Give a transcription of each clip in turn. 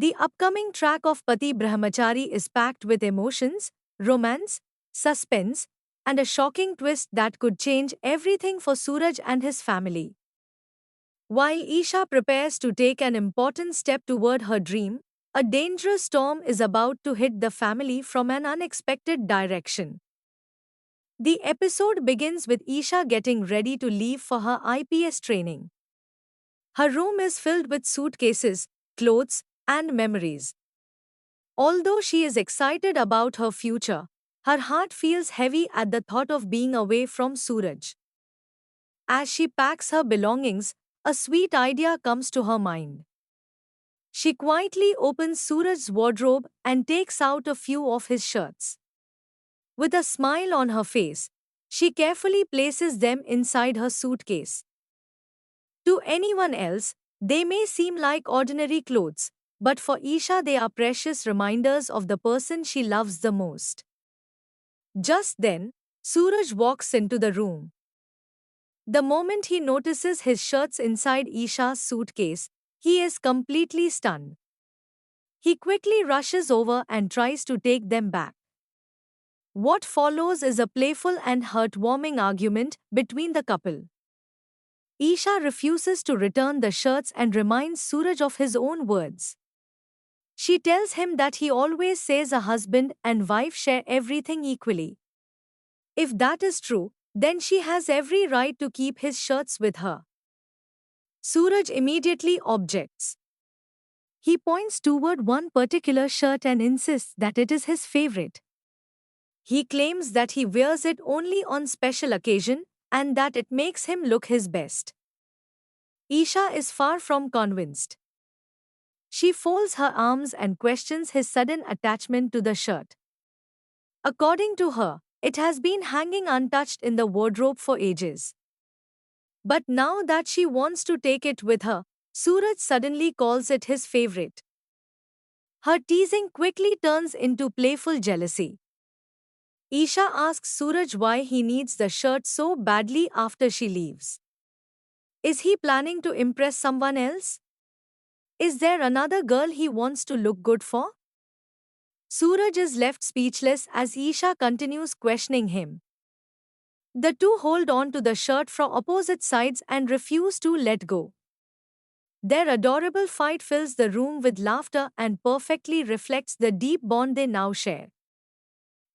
The upcoming track of Pati Brahmachari is packed with emotions, romance, suspense, and a shocking twist that could change everything for Suraj and his family. While Isha prepares to take an important step toward her dream, a dangerous storm is about to hit the family from an unexpected direction. The episode begins with Isha getting ready to leave for her IPS training. Her room is filled with suitcases, clothes, and memories. Although she is excited about her future, her heart feels heavy at the thought of being away from Suraj. As she packs her belongings, a sweet idea comes to her mind. She quietly opens Suraj's wardrobe and takes out a few of his shirts. With a smile on her face, she carefully places them inside her suitcase. To anyone else, they may seem like ordinary clothes, but for Isha they are precious reminders of the person she loves the most. Just then, Suraj walks into the room. The moment he notices his shirts inside Isha's suitcase, he is completely stunned. He quickly rushes over and tries to take them back. What follows is a playful and heartwarming argument between the couple. Isha refuses to return the shirts and reminds Suraj of his own words. She tells him that he always says a husband and wife share everything equally. If that is true, then she has every right to keep his shirts with her. Suraj immediately objects. He points toward one particular shirt and insists that it is his favorite. He claims that he wears it only on special occasion and that it makes him look his best. Isha is far from convinced. She folds her arms and questions his sudden attachment to the shirt. According to her, it has been hanging untouched in the wardrobe for ages. But now that she wants to take it with her, Suraj suddenly calls it his favorite. Her teasing quickly turns into playful jealousy. Isha asks Suraj why he needs the shirt so badly after she leaves. Is he planning to impress someone else? Is there another girl he wants to look good for? Suraj is left speechless as Isha continues questioning him. The two hold on to the shirt from opposite sides and refuse to let go. Their adorable fight fills the room with laughter and perfectly reflects the deep bond they now share.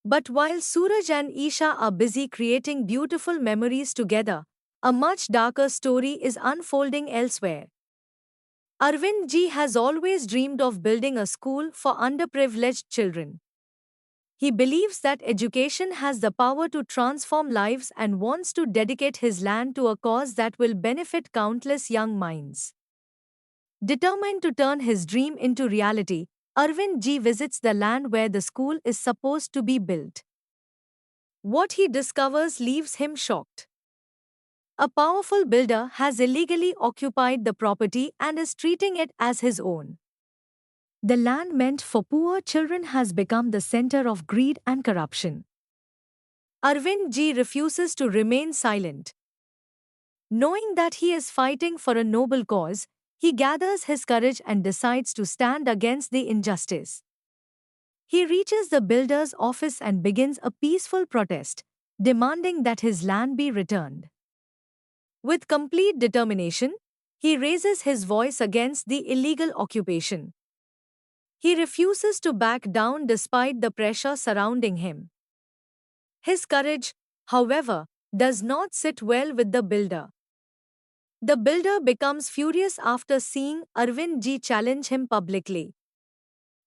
But while Suraj and Isha are busy creating beautiful memories together, a much darker story is unfolding elsewhere. Arvind ji has always dreamed of building a school for underprivileged children. He believes that education has the power to transform lives and wants to dedicate his land to a cause that will benefit countless young minds. Determined to turn his dream into reality, Arvind ji visits the land where the school is supposed to be built. What he discovers leaves him shocked. A powerful builder has illegally occupied the property and is treating it as his own. The land meant for poor children has become the center of greed and corruption. Arvind ji refuses to remain silent. Knowing that he is fighting for a noble cause, he gathers his courage and decides to stand against the injustice. He reaches the builder's office and begins a peaceful protest, demanding that his land be returned. With complete determination, he raises his voice against the illegal occupation. He refuses to back down despite the pressure surrounding him. His courage, however, does not sit well with the builder. The builder becomes furious after seeing Arvind ji challenge him publicly.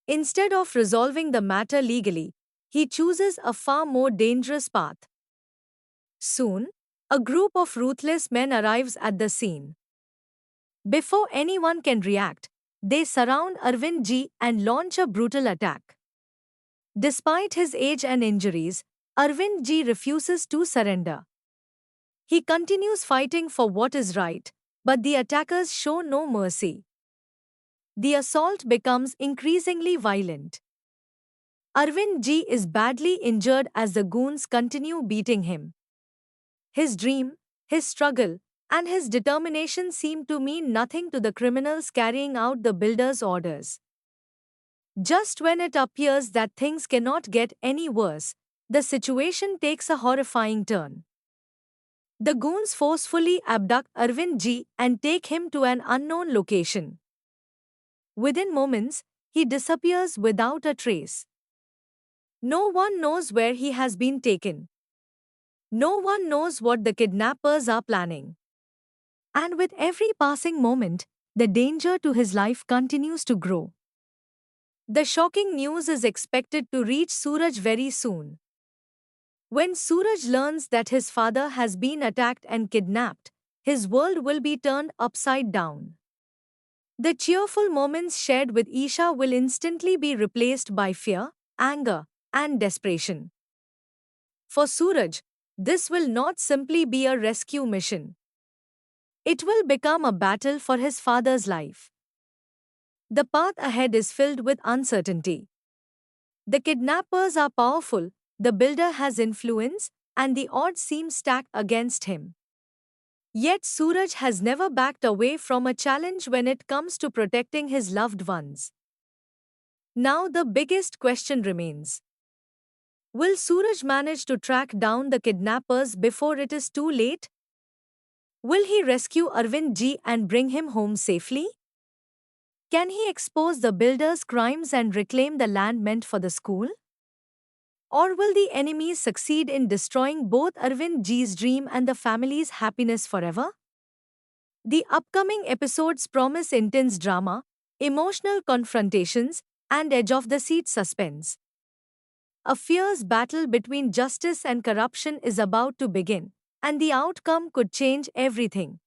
Instead of resolving the matter legally, he chooses a far more dangerous path. Soon, a group of ruthless men arrives at the scene. Before anyone can react, they surround Arvind ji and launch a brutal attack. Despite his age and injuries, Arvind ji refuses to surrender. He continues fighting for what is right, but the attackers show no mercy. The assault becomes increasingly violent. Arvind ji is badly injured as the goons continue beating him. His dream, his struggle, and his determination seem to mean nothing to the criminals carrying out the builder's orders. Just when it appears that things cannot get any worse, the situation takes a horrifying turn. The goons forcefully abduct Arvind G and take him to an unknown location. Within moments, he disappears without a trace. No one knows where he has been taken. No one knows what the kidnappers are planning. And with every passing moment, the danger to his life continues to grow. The shocking news is expected to reach Suraj very soon. When Suraj learns that his father has been attacked and kidnapped, his world will be turned upside down. The cheerful moments shared with Isha will instantly be replaced by fear, anger, and desperation. For Suraj, this will not simply be a rescue mission. It will become a battle for his father's life. The path ahead is filled with uncertainty. The kidnappers are powerful, the builder has influence, and the odds seem stacked against him. Yet Suraj has never backed away from a challenge when it comes to protecting his loved ones. Now the biggest question remains. Will Suraj manage to track down the kidnappers before it is too late? Will he rescue Arvind G and bring him home safely? Can he expose the builder's crimes and reclaim the land meant for the school? Or will the enemies succeed in destroying both Arvind G's dream and the family's happiness forever? The upcoming episodes promise intense drama, emotional confrontations, and edge of the seat suspense. A fierce battle between justice and corruption is about to begin, and the outcome could change everything.